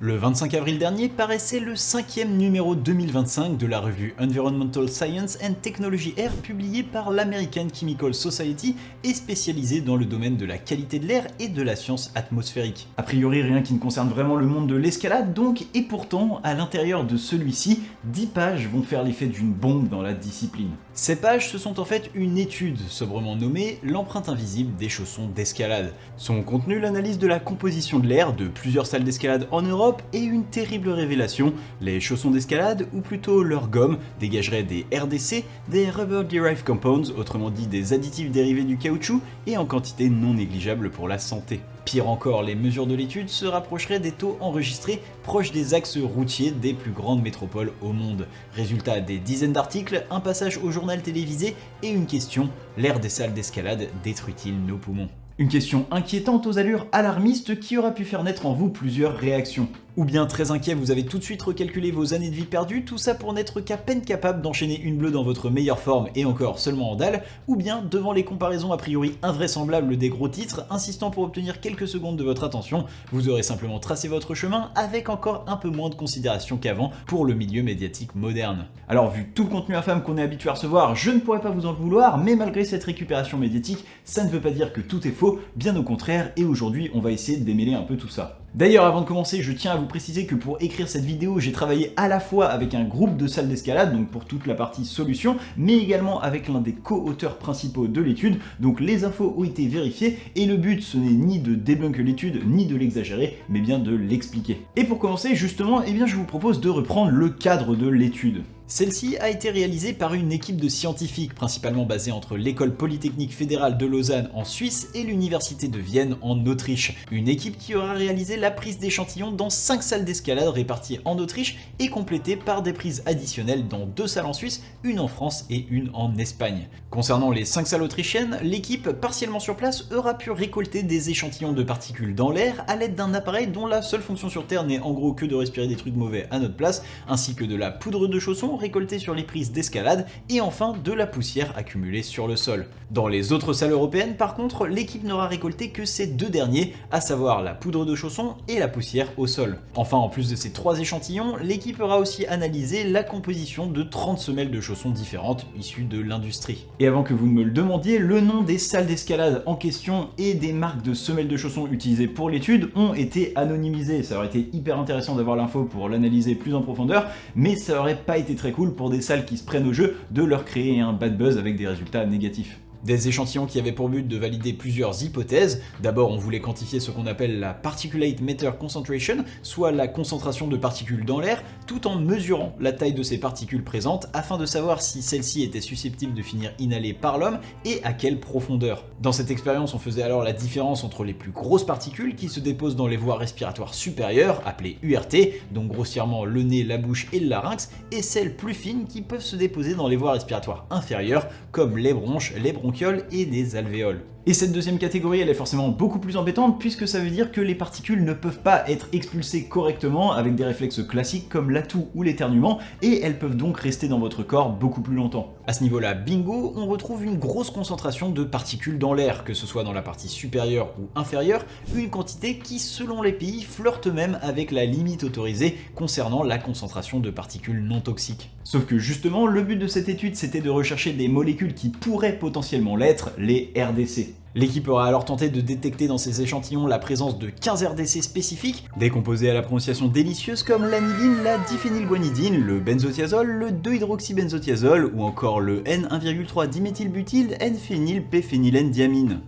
Le 25 avril dernier paraissait le 5e numéro 2025 de la revue Environmental Science and Technology Air publiée par l'American Chemical Society et spécialisée dans le domaine de la qualité de l'air et de la science atmosphérique. A priori rien qui ne concerne vraiment le monde de l'escalade donc, et pourtant à l'intérieur de celui-ci, 10 pages vont faire l'effet d'une bombe dans la discipline. Ces pages ce sont en fait une étude sobrement nommée l'empreinte invisible des chaussons d'escalade. Son contenu l'analyse de la composition de l'air de plusieurs salles d'escalade en Europe et une terrible révélation, les chaussons d'escalade, ou plutôt leur gomme, dégageraient des RDC, des Rubber Derived Compounds, autrement dit des additifs dérivés du caoutchouc, et en quantité non négligeable pour la santé. Pire encore, les mesures de l'étude se rapprocheraient des taux enregistrés proches des axes routiers des plus grandes métropoles au monde. Résultat, des dizaines d'articles, un passage au journal télévisé et une question, l'air des salles d'escalade détruit-il nos poumons ? Une question inquiétante aux allures alarmistes qui aura pu faire naître en vous plusieurs réactions. Ou bien très inquiet, vous avez tout de suite recalculé vos années de vie perdues, tout ça pour n'être qu'à peine capable d'enchaîner une bleue dans votre meilleure forme et encore seulement en dalle, ou bien devant les comparaisons a priori invraisemblables des gros titres, insistant pour obtenir quelques secondes de votre attention, vous aurez simplement tracé votre chemin avec encore un peu moins de considération qu'avant pour le milieu médiatique moderne. Alors vu tout le contenu infâme qu'on est habitué à recevoir, je ne pourrais pas vous en vouloir, mais malgré cette récupération médiatique, ça ne veut pas dire que tout est faux, bien au contraire, et aujourd'hui on va essayer de démêler un peu tout ça. D'ailleurs, avant de commencer, je tiens à vous préciser que pour écrire cette vidéo, j'ai travaillé à la fois avec un groupe de salles d'escalade, donc pour toute la partie solution, mais également avec l'un des co-auteurs principaux de l'étude, donc les infos ont été vérifiées, et le but ce n'est ni de débunker l'étude, ni de l'exagérer, mais bien de l'expliquer. Et pour commencer, justement, je vous propose de reprendre le cadre de l'étude. Celle-ci a été réalisée par une équipe de scientifiques, principalement basée entre l'École Polytechnique Fédérale de Lausanne en Suisse et l'Université de Vienne en Autriche. Une équipe qui aura réalisé la prise d'échantillons dans 5 salles d'escalade réparties en Autriche et complétées par des prises additionnelles dans 2 salles en Suisse, une en France et une en Espagne. Concernant les 5 salles autrichiennes, l'équipe partiellement sur place aura pu récolter des échantillons de particules dans l'air à l'aide d'un appareil dont la seule fonction sur Terre n'est en gros que de respirer des trucs mauvais à notre place, ainsi que de la poudre de chaussons récoltée sur les prises d'escalade et enfin de la poussière accumulée sur le sol. Dans les autres salles européennes par contre, l'équipe n'aura récolté que ces 2 derniers, à savoir la poudre de chaussons et la poussière au sol. Enfin, en plus de ces 3 échantillons, l'équipe aura aussi analysé la composition de 30 semelles de chaussons différentes issues de l'industrie. Et avant que vous ne me le demandiez, le nom des salles d'escalade en question et des marques de semelles de chaussons utilisées pour l'étude ont été anonymisés. Ça aurait été hyper intéressant d'avoir l'info pour l'analyser plus en profondeur, mais ça aurait pas été très cool pour des salles qui se prennent au jeu de leur créer un bad buzz avec des résultats négatifs. Des échantillons qui avaient pour but de valider plusieurs hypothèses. D'abord, on voulait quantifier ce qu'on appelle la Particulate Matter Concentration, soit la concentration de particules dans l'air, tout en mesurant la taille de ces particules présentes afin de savoir si celles-ci étaient susceptibles de finir inhalées par l'homme et à quelle profondeur. Dans cette expérience, on faisait alors la différence entre les plus grosses particules qui se déposent dans les voies respiratoires supérieures, appelées URT, donc grossièrement le nez, la bouche et le larynx, et celles plus fines qui peuvent se déposer dans les voies respiratoires inférieures, comme les bronches, les bronchioles et des alvéoles. Et cette deuxième catégorie, elle est forcément beaucoup plus embêtante puisque ça veut dire que les particules ne peuvent pas être expulsées correctement avec des réflexes classiques comme l'atout ou l'éternuement et elles peuvent donc rester dans votre corps beaucoup plus longtemps. À ce niveau-là, bingo, on retrouve une grosse concentration de particules dans l'air, que ce soit dans la partie supérieure ou inférieure, une quantité qui, selon les pays, flirte même avec la limite autorisée concernant la concentration de particules non toxiques. Sauf que justement, le but de cette étude, c'était de rechercher des molécules qui pourraient potentiellement l'être, les RDC. L'équipe aura alors tenté de détecter dans ces échantillons la présence de 15 RDC spécifiques, des composés à la prononciation délicieuse comme l'anidine, la diphénylguanidine, le benzothiazole, le 2-hydroxybenzothiazole ou encore le N1,3-diméthylbutyl N-phénylphénylènediamine.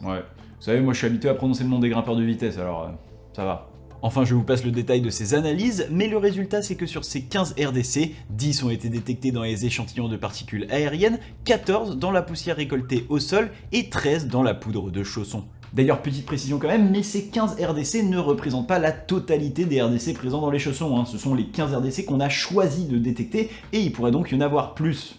Ouais, vous savez, moi je suis habitué à prononcer le nom des grimpeurs de vitesse, alors ça va. Enfin, je vous passe le détail de ces analyses, mais le résultat c'est que sur ces 15 RDC, 10 ont été détectés dans les échantillons de particules aériennes, 14 dans la poussière récoltée au sol et 13 dans la poudre de chaussons. D'ailleurs, petite précision quand même, mais ces 15 RDC ne représentent pas la totalité des RDC présents dans les chaussons, ce sont les 15 RDC qu'on a choisi de détecter, et il pourrait donc y en avoir plus.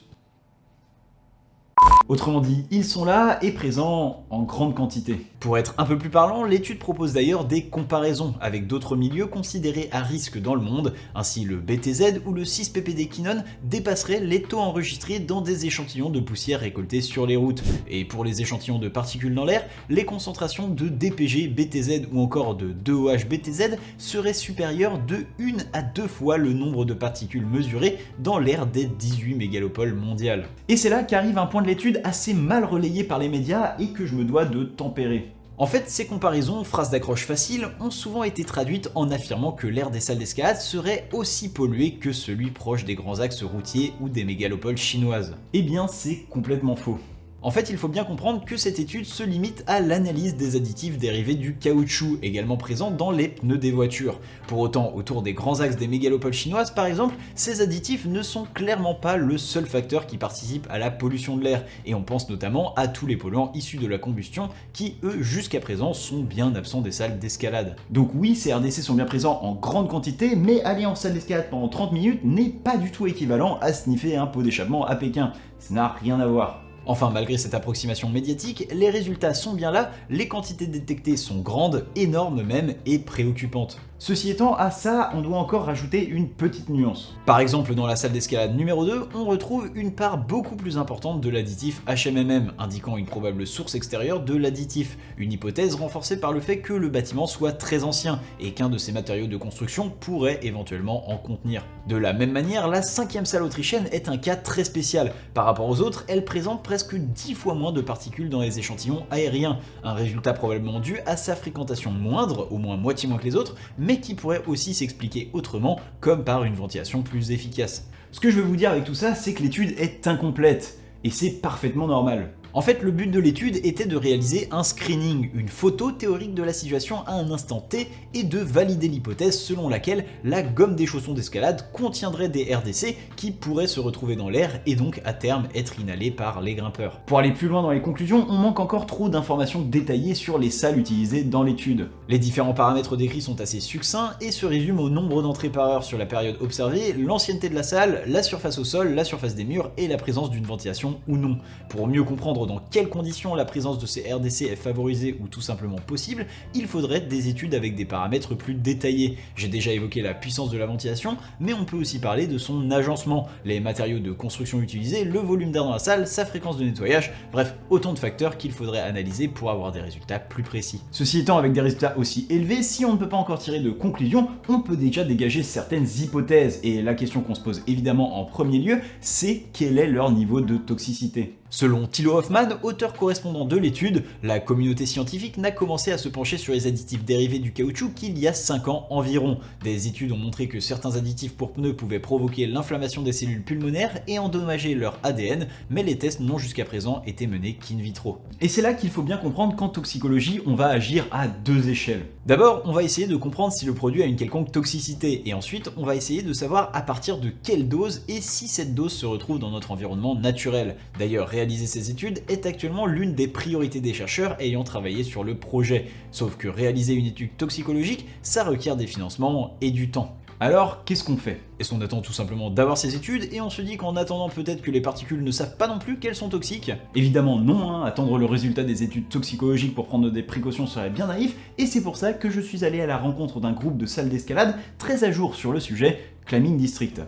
Autrement dit, ils sont là et présents en grande quantité. Pour être un peu plus parlant, l'étude propose d'ailleurs des comparaisons avec d'autres milieux considérés à risque dans le monde, ainsi le BTZ ou le 6-ppd quinone dépasseraient les taux enregistrés dans des échantillons de poussière récoltés sur les routes. Et pour les échantillons de particules dans l'air, les concentrations de DPG, BTZ ou encore de 2OH BTZ seraient supérieures de 1 à 2 fois le nombre de particules mesurées dans l'air des 18 mégalopoles mondiales. Et c'est là qu'arrive un point de l'étude assez mal relayé par les médias et que je me dois de tempérer. En fait, ces comparaisons, phrases d'accroche faciles, ont souvent été traduites en affirmant que l'air des salles d'escalade serait aussi pollué que celui proche des grands axes routiers ou des mégalopoles chinoises. Eh bien, c'est complètement faux. En fait, il faut bien comprendre que cette étude se limite à l'analyse des additifs dérivés du caoutchouc, également présents dans les pneus des voitures. Pour autant, autour des grands axes des mégalopoles chinoises, par exemple, ces additifs ne sont clairement pas le seul facteur qui participe à la pollution de l'air, et on pense notamment à tous les polluants issus de la combustion qui, eux, jusqu'à présent, sont bien absents des salles d'escalade. Donc oui, ces RDC sont bien présents en grande quantité, mais aller en salle d'escalade pendant 30 minutes n'est pas du tout équivalent à sniffer un pot d'échappement à Pékin. Ça n'a rien à voir. Enfin, malgré cette approximation médiatique, les résultats sont bien là, les quantités détectées sont grandes, énormes même, et préoccupantes. Ceci étant, à ça, on doit encore rajouter une petite nuance. Par exemple, dans la salle d'escalade numéro 2, on retrouve une part beaucoup plus importante de l'additif HMMM, indiquant une probable source extérieure de l'additif, une hypothèse renforcée par le fait que le bâtiment soit très ancien, et qu'un de ses matériaux de construction pourrait éventuellement en contenir. De la même manière, la 5e salle autrichienne est un cas très spécial. Par rapport aux autres, elle présente presque 10 fois moins de particules dans les échantillons aériens, un résultat probablement dû à sa fréquentation moindre, au moins moitié moins que les autres, mais qui pourrait aussi s'expliquer autrement, comme par une ventilation plus efficace. Ce que je veux vous dire avec tout ça, c'est que l'étude est incomplète, et c'est parfaitement normal. En fait, le but de l'étude était de réaliser un screening, une photo théorique de la situation à un instant T, et de valider l'hypothèse selon laquelle la gomme des chaussons d'escalade contiendrait des RDC qui pourraient se retrouver dans l'air et donc à terme être inhalés par les grimpeurs. Pour aller plus loin dans les conclusions, on manque encore trop d'informations détaillées sur les salles utilisées dans l'étude. Les différents paramètres décrits sont assez succincts et se résument au nombre d'entrées par heure sur la période observée, l'ancienneté de la salle, la surface au sol, la surface des murs et la présence d'une ventilation ou non. Pour mieux comprendre dans quelles conditions la présence de ces RDC est favorisée ou tout simplement possible, il faudrait des études avec des paramètres plus détaillés. J'ai déjà évoqué la puissance de la ventilation, mais on peut aussi parler de son agencement, les matériaux de construction utilisés, le volume d'air dans la salle, sa fréquence de nettoyage, bref, autant de facteurs qu'il faudrait analyser pour avoir des résultats plus précis. Ceci étant, avec des résultats aussi élevés, si on ne peut pas encore tirer de conclusion, on peut déjà dégager certaines hypothèses, et la question qu'on se pose évidemment en premier lieu, c'est quel est leur niveau de toxicité. Selon Thilo Hoffmann, auteur correspondant de l'étude, la communauté scientifique n'a commencé à se pencher sur les additifs dérivés du caoutchouc qu'il y a 5 ans environ. Des études ont montré que certains additifs pour pneus pouvaient provoquer l'inflammation des cellules pulmonaires et endommager leur ADN, mais les tests n'ont jusqu'à présent été menés qu'in vitro. Et c'est là qu'il faut bien comprendre qu'en toxicologie, on va agir à 2 échelles. D'abord, on va essayer de comprendre si le produit a une quelconque toxicité, et ensuite, on va essayer de savoir à partir de quelle dose et si cette dose se retrouve dans notre environnement naturel. D'ailleurs, réaliser ces études est actuellement l'une des priorités des chercheurs ayant travaillé sur le projet. Sauf que réaliser une étude toxicologique, ça requiert des financements et du temps. Alors, qu'est-ce qu'on fait? Est-ce qu'on attend tout simplement d'avoir ces études et on se dit qu'en attendant peut-être que les particules ne savent pas non plus qu'elles sont toxiques? Évidemment non, hein, attendre le résultat des études toxicologiques pour prendre des précautions serait bien naïf, et c'est pour ça que je suis allé à la rencontre d'un groupe de salles d'escalade très à jour sur le sujet, Climbing District.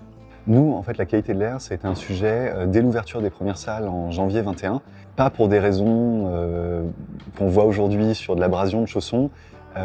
Nous, en fait, la qualité de l'air, ça a été un sujet dès l'ouverture des premières salles en janvier 21. Pas pour des raisons qu'on voit aujourd'hui sur de l'abrasion de chaussons,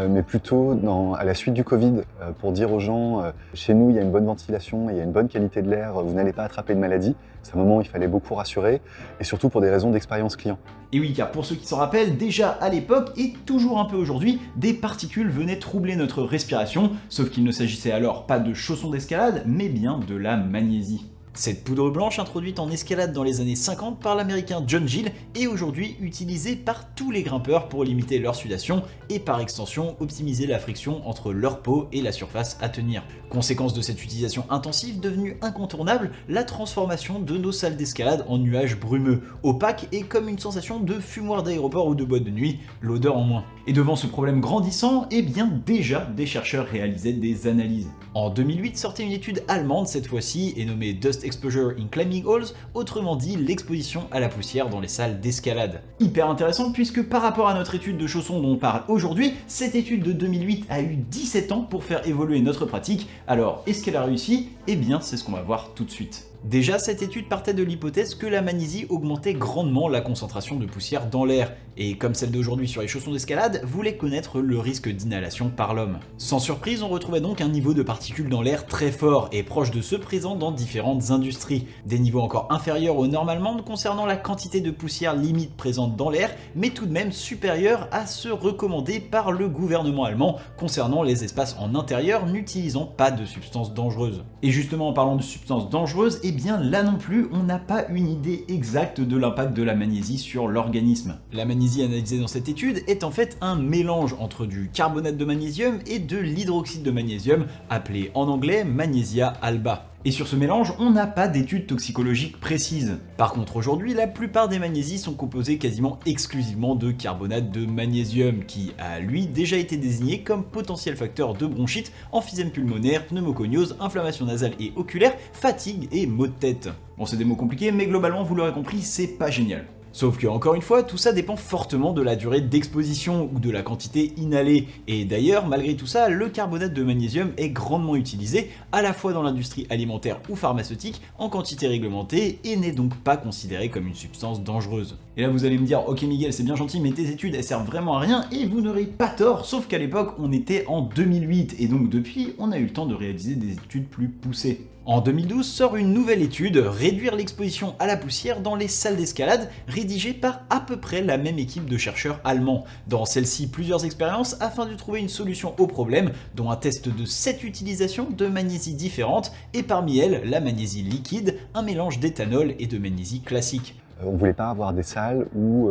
mais plutôt à la suite du Covid, pour dire aux gens, chez nous, il y a une bonne ventilation, il y a une bonne qualité de l'air, vous n'allez pas attraper de maladie. C'est un moment où il fallait beaucoup rassurer, et surtout pour des raisons d'expérience client. Et oui, car pour ceux qui s'en rappellent, déjà à l'époque, et toujours un peu aujourd'hui, des particules venaient troubler notre respiration, sauf qu'il ne s'agissait alors pas de chaussons d'escalade, mais bien de la magnésie. Cette poudre blanche introduite en escalade dans les années 50 par l'américain John Gill est aujourd'hui utilisée par tous les grimpeurs pour limiter leur sudation et par extension optimiser la friction entre leur peau et la surface à tenir. Conséquence de cette utilisation intensive devenue incontournable, la transformation de nos salles d'escalade en nuages brumeux, opaques et comme une sensation de fumoir d'aéroport ou de boîte de nuit, l'odeur en moins. Et devant ce problème grandissant, eh bien déjà des chercheurs réalisaient des analyses. En 2008 sortait une étude allemande cette fois-ci et nommée Dust Exposure in Climbing Halls, autrement dit l'exposition à la poussière dans les salles d'escalade. Hyper intéressant puisque par rapport à notre étude de chaussons dont on parle aujourd'hui, cette étude de 2008 a eu 17 ans pour faire évoluer notre pratique. Alors est-ce qu'elle a réussi? Eh bien c'est ce qu'on va voir tout de suite. Déjà, cette étude partait de l'hypothèse que la magnésie augmentait grandement la concentration de poussière dans l'air, et comme celle d'aujourd'hui sur les chaussons d'escalade, voulait connaître le risque d'inhalation par l'homme. Sans surprise, on retrouvait donc un niveau de particules dans l'air très fort et proche de ceux présents dans différentes industries. Des niveaux encore inférieurs aux normes allemandes concernant la quantité de poussière limite présente dans l'air, mais tout de même supérieurs à ceux recommandés par le gouvernement allemand concernant les espaces en intérieur n'utilisant pas de substances dangereuses. Et justement, en parlant de substances dangereuses, eh bien là non plus, on n'a pas une idée exacte de l'impact de la magnésie sur l'organisme. La magnésie analysée dans cette étude est en fait un mélange entre du carbonate de magnésium et de l'hydroxyde de magnésium, appelé en anglais Magnesia alba. Et sur ce mélange, on n'a pas d'études toxicologiques précises. Par contre, aujourd'hui, la plupart des magnésies sont composées quasiment exclusivement de carbonate de magnésium, qui a lui déjà été désigné comme potentiel facteur de bronchite, emphysème pulmonaire, pneumoconiose, inflammation nasale et oculaire, fatigue et maux de tête. Bon, c'est des mots compliqués, mais globalement, vous l'aurez compris, c'est pas génial. Sauf que, encore une fois, tout ça dépend fortement de la durée d'exposition ou de la quantité inhalée. Et d'ailleurs, malgré tout ça, le carbonate de magnésium est grandement utilisé, à la fois dans l'industrie alimentaire ou pharmaceutique, en quantité réglementée, et n'est donc pas considéré comme une substance dangereuse. Et là vous allez me dire, ok Miguel, c'est bien gentil, mais tes études elles servent vraiment à rien, et vous n'aurez pas tort, sauf qu'à l'époque on était en 2008, et donc depuis on a eu le temps de réaliser des études plus poussées. En 2012 sort une nouvelle étude, Réduire l'exposition à la poussière dans les salles d'escalade, rédigée par à peu près la même équipe de chercheurs allemands. Dans celle-ci, plusieurs expériences afin de trouver une solution au problème, dont un test de 7 utilisations de magnésie différentes, et parmi elles, la magnésie liquide, un mélange d'éthanol et de magnésie classique. On ne voulait pas avoir des salles où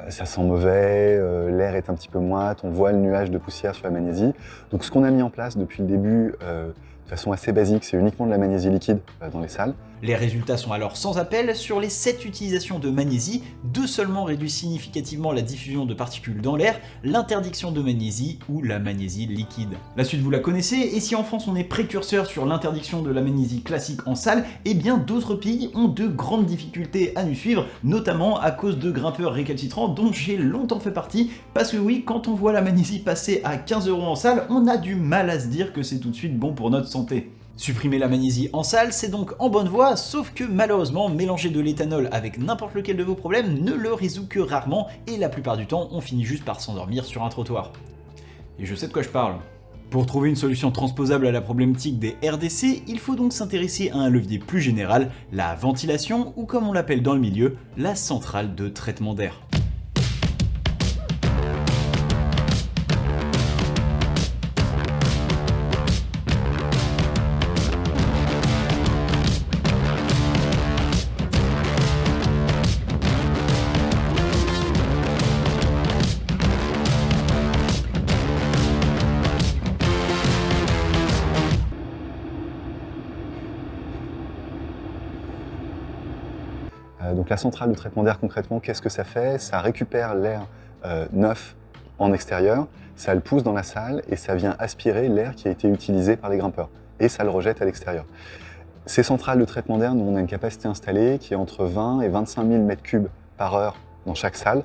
ça sent mauvais, l'air est un petit peu moite, on voit le nuage de poussière sur la magnésie. Donc ce qu'on a mis en place depuis le début, de façon assez basique, c'est uniquement de la magnésie liquide dans les salles. Les résultats sont alors sans appel. Sur les 7 utilisations de magnésie, 2 seulement réduisent significativement la diffusion de particules dans l'air, l'interdiction de magnésie ou la magnésie liquide. La suite vous la connaissez, et si en France on est précurseur sur l'interdiction de la magnésie classique en salle, eh bien d'autres pays ont de grandes difficultés à nous suivre, notamment à cause de grimpeurs récalcitrants dont j'ai longtemps fait partie, parce que oui, quand on voit la magnésie passer à 15 € en salle, on a du mal à se dire que c'est tout de suite bon pour notre santé. Supprimer la magnésie en salle, c'est donc en bonne voie, sauf que malheureusement, mélanger de l'éthanol avec n'importe lequel de vos problèmes ne le résout que rarement, et la plupart du temps, on finit juste par s'endormir sur un trottoir. Et je sais de quoi je parle. Pour trouver une solution transposable à la problématique des RDC, il faut donc s'intéresser à un levier plus général, la ventilation, ou comme on l'appelle dans le milieu, la centrale de traitement d'air. Donc la centrale de traitement d'air, concrètement, qu'est-ce que ça fait? Ça récupère l'air neuf en extérieur, ça le pousse dans la salle et ça vient aspirer l'air qui a été utilisé par les grimpeurs. Et ça le rejette à l'extérieur. Ces centrales de traitement d'air, nous on a une capacité installée qui est entre 20 et 25 000 m3 par heure dans chaque salle.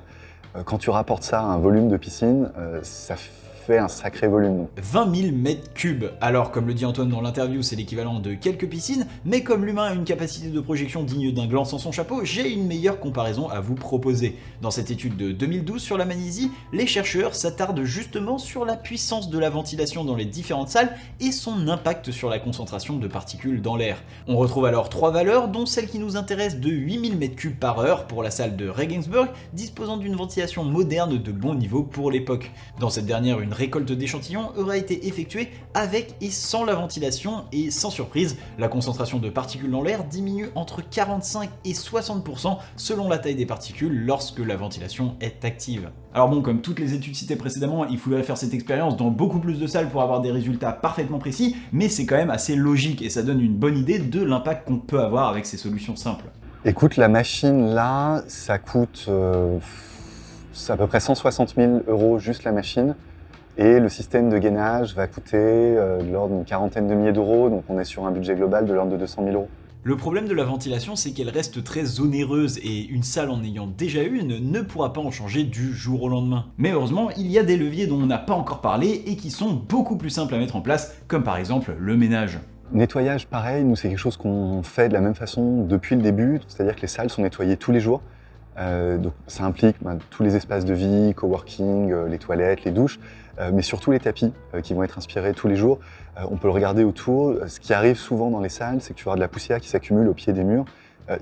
Quand tu rapportes ça à un volume de piscine, ça fait un sacré volume. 20 000 m3. Alors, comme le dit Antoine dans l'interview, c'est l'équivalent de quelques piscines, mais comme l'humain a une capacité de projection digne d'un gland sans son chapeau, j'ai une meilleure comparaison à vous proposer. Dans cette étude de 2012 sur la magnésie, les chercheurs s'attardent justement sur la puissance de la ventilation dans les différentes salles et son impact sur la concentration de particules dans l'air. On retrouve alors 3 valeurs, dont celle qui nous intéresse de 8000 m3 par heure pour la salle de Regensburg, disposant d'une ventilation moderne de bon niveau pour l'époque. Dans cette dernière, une récolte d'échantillons aura été effectuée avec et sans la ventilation, et sans surprise, la concentration de particules dans l'air diminue entre 45 et 60% selon la taille des particules lorsque la ventilation est active. Alors bon, comme toutes les études citées précédemment, il faudrait faire cette expérience dans beaucoup plus de salles pour avoir des résultats parfaitement précis, mais c'est quand même assez logique et ça donne une bonne idée de l'impact qu'on peut avoir avec ces solutions simples. Écoute, la machine là, ça coûte c'est à peu près 160 000 € juste la machine. Et le système de gainage va coûter de l'ordre d'une quarantaine de milliers d'euros, donc on est sur un budget global de l'ordre de 200 000 euros. Le problème de la ventilation, c'est qu'elle reste très onéreuse et une salle en ayant déjà une ne pourra pas en changer du jour au lendemain. Mais heureusement, il y a des leviers dont on n'a pas encore parlé et qui sont beaucoup plus simples à mettre en place, comme par exemple le ménage. Nettoyage, pareil, nous c'est quelque chose qu'on fait de la même façon depuis le début, c'est-à-dire que les salles sont nettoyées tous les jours. Donc ça implique tous les espaces de vie, coworking, les toilettes, les douches, mais surtout les tapis qui vont être inspirés tous les jours. On peut le regarder autour. Ce qui arrive souvent dans les salles, c'est que tu vas avoir de la poussière qui s'accumule au pied des murs.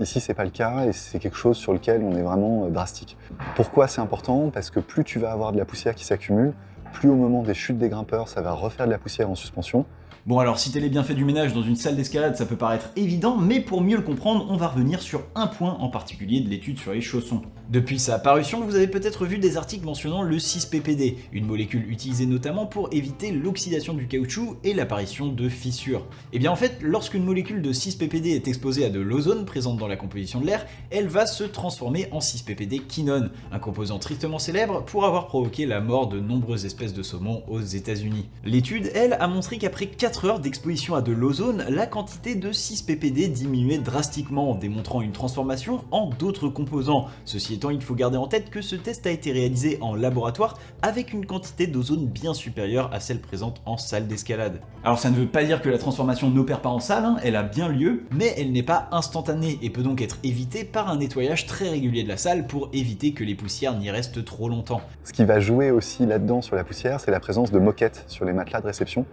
Ici, c'est pas le cas et c'est quelque chose sur lequel on est vraiment drastique. Pourquoi c'est important? Parce que plus tu vas avoir de la poussière qui s'accumule, plus au moment des chutes des grimpeurs, ça va refaire de la poussière en suspension. Bon alors citer les bienfaits du ménage dans une salle d'escalade ça peut paraître évident, mais pour mieux le comprendre, on va revenir sur un point en particulier de l'étude sur les chaussons. Depuis sa parution, vous avez peut-être vu des articles mentionnant le 6-ppd, une molécule utilisée notamment pour éviter l'oxydation du caoutchouc et l'apparition de fissures. Et bien en fait, lorsqu'une molécule de 6-ppd est exposée à de l'ozone présente dans la composition de l'air, elle va se transformer en 6-ppd quinone, un composant tristement célèbre pour avoir provoqué la mort de nombreuses espèces de saumon aux États-Unis. L'étude, elle, a montré qu'après 4 heures d'exposition à de l'ozone, la quantité de 6-ppd diminuait drastiquement, démontrant une transformation en d'autres composants. Ceci étant, il faut garder en tête que ce test a été réalisé en laboratoire avec une quantité d'ozone bien supérieure à celle présente en salle d'escalade. Alors ça ne veut pas dire que la transformation n'opère pas en salle, elle a bien lieu, mais elle n'est pas instantanée et peut donc être évitée par un nettoyage très régulier de la salle pour éviter que les poussières n'y restent trop longtemps. Ce qui va jouer aussi là-dedans sur la poussière, c'est la présence de moquettes sur les matelas de réception.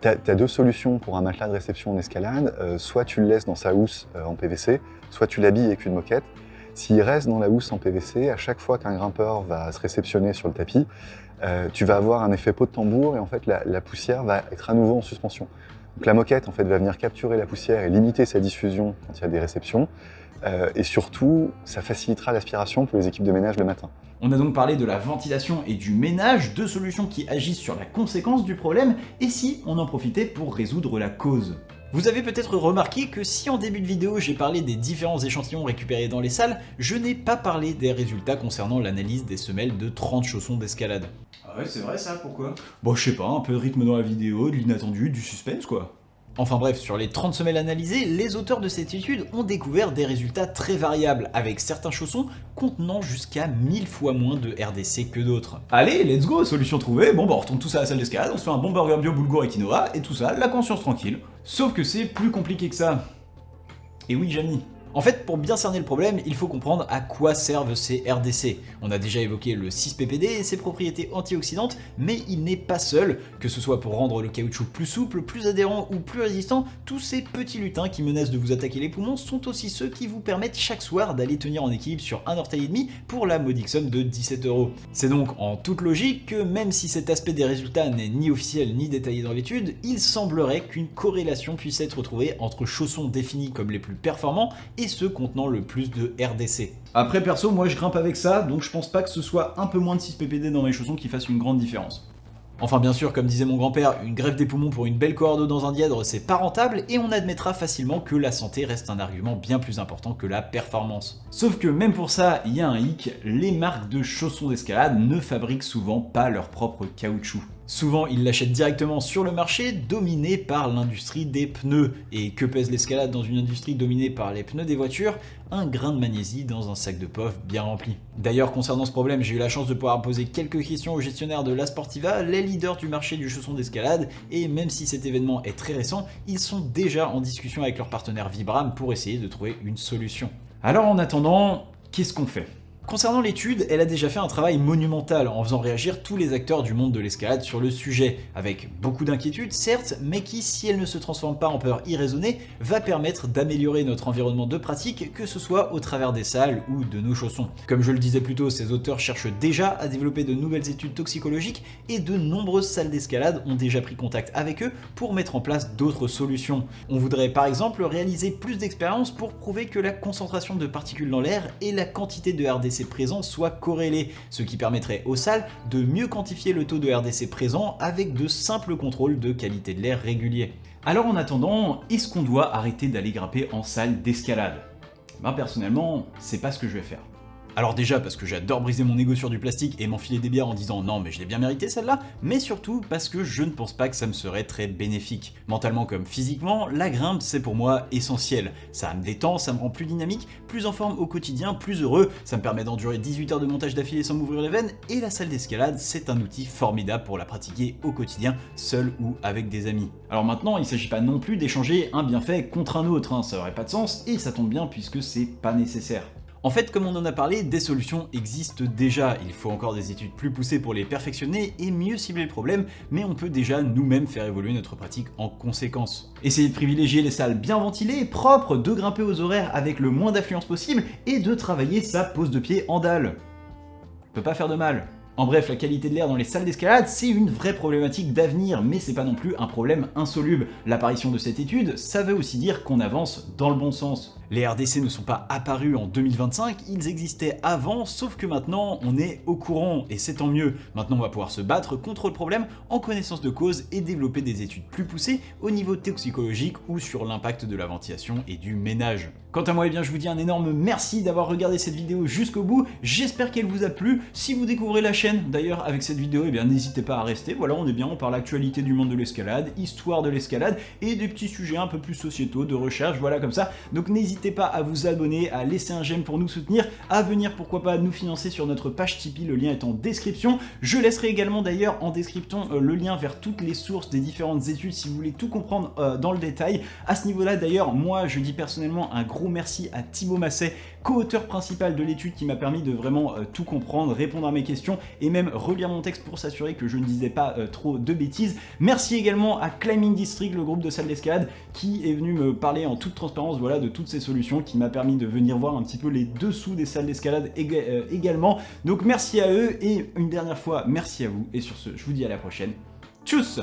T'as deux solutions pour un matelas de réception en escalade, soit tu le laisses dans sa housse en PVC, soit tu l'habilles avec une moquette. S'il reste dans la housse en PVC, à chaque fois qu'un grimpeur va se réceptionner sur le tapis, tu vas avoir un effet pot de tambour et en fait la poussière va être à nouveau en suspension. Donc la moquette en fait va venir capturer la poussière et limiter sa diffusion quand il y a des réceptions. Et surtout, ça facilitera l'aspiration pour les équipes de ménage le matin. On a donc parlé de la ventilation et du ménage, deux solutions qui agissent sur la conséquence du problème, et si on en profitait pour résoudre la cause. Vous avez peut-être remarqué que si en début de vidéo j'ai parlé des différents échantillons récupérés dans les salles, je n'ai pas parlé des résultats concernant l'analyse des semelles de 30 chaussons d'escalade. Ah ouais, c'est vrai ça, pourquoi? Bon, je sais pas, un peu de rythme dans la vidéo, de l'inattendu, du suspense quoi. Enfin bref, sur les 30 semelles analysées, les auteurs de cette étude ont découvert des résultats très variables, avec certains chaussons contenant jusqu'à 1000 fois moins de RDC que d'autres. Allez, let's go, solution trouvée, bon bah on retourne tous à la salle d'escalade, on se fait un bon burger bio boulgour et quinoa, et tout ça, la conscience tranquille. Sauf que c'est plus compliqué que ça. Et oui, Jamy. En fait, pour bien cerner le problème, il faut comprendre à quoi servent ces RDC. On a déjà évoqué le 6-ppd et ses propriétés antioxydantes, mais il n'est pas seul, que ce soit pour rendre le caoutchouc plus souple, plus adhérent ou plus résistant, tous ces petits lutins qui menacent de vous attaquer les poumons sont aussi ceux qui vous permettent chaque soir d'aller tenir en équilibre sur un orteil et demi pour la modique somme de 17 €. C'est donc en toute logique que même si cet aspect des résultats n'est ni officiel ni détaillé dans l'étude, il semblerait qu'une corrélation puisse être trouvée entre chaussons définis comme les plus performants et ceux contenant le plus de RDC. Après perso, moi je grimpe avec ça, donc je pense pas que ce soit un peu moins de 6-ppd dans mes chaussons qui fasse une grande différence. Enfin bien sûr, comme disait mon grand-père, une greffe des poumons pour une belle cohorte d'eau dans un dièdre c'est pas rentable et on admettra facilement que la santé reste un argument bien plus important que la performance. Sauf que même pour ça, il y a un hic, les marques de chaussons d'escalade ne fabriquent souvent pas leur propre caoutchouc. Souvent, ils l'achètent directement sur le marché, dominé par l'industrie des pneus. Et que pèse l'escalade dans une industrie dominée par les pneus des voitures? Un grain de magnésie dans un sac de pof bien rempli. D'ailleurs, concernant ce problème, j'ai eu la chance de pouvoir poser quelques questions aux gestionnaires de La Sportiva, les leaders du marché du chausson d'escalade, et même si cet événement est très récent, ils sont déjà en discussion avec leur partenaire Vibram pour essayer de trouver une solution. Alors en attendant, qu'est-ce qu'on fait ? Concernant l'étude, elle a déjà fait un travail monumental en faisant réagir tous les acteurs du monde de l'escalade sur le sujet, avec beaucoup d'inquiétudes certes, mais qui, si elle ne se transforme pas en peur irraisonnée, va permettre d'améliorer notre environnement de pratique, que ce soit au travers des salles ou de nos chaussons. Comme je le disais plus tôt, ces auteurs cherchent déjà à développer de nouvelles études toxicologiques et de nombreuses salles d'escalade ont déjà pris contact avec eux pour mettre en place d'autres solutions. On voudrait par exemple réaliser plus d'expériences pour prouver que la concentration de particules dans l'air et la quantité de RDC présents soient corrélés, ce qui permettrait aux salles de mieux quantifier le taux de RDC présent avec de simples contrôles de qualité de l'air réguliers. Alors en attendant, est-ce qu'on doit arrêter d'aller grimper en salle d'escalade? Personnellement, c'est pas ce que je vais faire. Alors déjà parce que j'adore briser mon ego sur du plastique et m'enfiler des bières en disant non mais je l'ai bien mérité celle-là, mais surtout parce que je ne pense pas que ça me serait très bénéfique. Mentalement comme physiquement, la grimpe c'est pour moi essentiel. Ça me détend, ça me rend plus dynamique, plus en forme au quotidien, plus heureux, ça me permet d'endurer 18 heures de montage d'affilée sans m'ouvrir les veines, et la salle d'escalade c'est un outil formidable pour la pratiquer au quotidien, seul ou avec des amis. Alors maintenant il s'agit pas non plus d'échanger un bienfait contre un autre, ça aurait pas de sens, et ça tombe bien puisque c'est pas nécessaire. En fait, comme on en a parlé, des solutions existent déjà, il faut encore des études plus poussées pour les perfectionner et mieux cibler le problème, mais on peut déjà nous-mêmes faire évoluer notre pratique en conséquence. Essayez de privilégier les salles bien ventilées, propres, de grimper aux horaires avec le moins d'affluence possible et de travailler sa pose de pied en dalle. Peut pas faire de mal. En bref, la qualité de l'air dans les salles d'escalade, c'est une vraie problématique d'avenir, mais c'est pas non plus un problème insoluble. L'apparition de cette étude, ça veut aussi dire qu'on avance dans le bon sens. Les RDC ne sont pas apparus en 2025, ils existaient avant, sauf que maintenant on est au courant, et c'est tant mieux. Maintenant on va pouvoir se battre contre le problème en connaissance de cause et développer des études plus poussées au niveau toxicologique ou sur l'impact de la ventilation et du ménage. Quant à moi, eh bien, je vous dis un énorme merci d'avoir regardé cette vidéo jusqu'au bout, j'espère qu'elle vous a plu. Si vous découvrez la chaîne d'ailleurs avec cette vidéo, eh bien n'hésitez pas à rester, voilà on est bien, on parle actualité du monde de l'escalade, histoire de l'escalade et des petits sujets un peu plus sociétaux, de recherche, voilà comme ça. Donc n'hésitez pas à vous abonner, à laisser un j'aime pour nous soutenir, à venir pourquoi pas nous financer sur notre page Tipeee, le lien est en description. Je laisserai également d'ailleurs en description le lien vers toutes les sources des différentes études si vous voulez tout comprendre dans le détail. À ce niveau-là d'ailleurs, moi je dis personnellement un gros merci à Thibaut Masset, co-auteur principal de l'étude qui m'a permis de vraiment tout comprendre, répondre à mes questions et même relire mon texte pour s'assurer que je ne disais pas trop de bêtises. Merci également à Climbing District, le groupe de salles d'escalade, qui est venu me parler en toute transparence voilà, de toutes ces solutions, qui m'a permis de venir voir un petit peu les dessous des salles d'escalade également. Donc merci à eux et une dernière fois merci à vous et sur ce je vous dis à la prochaine. Tchuss.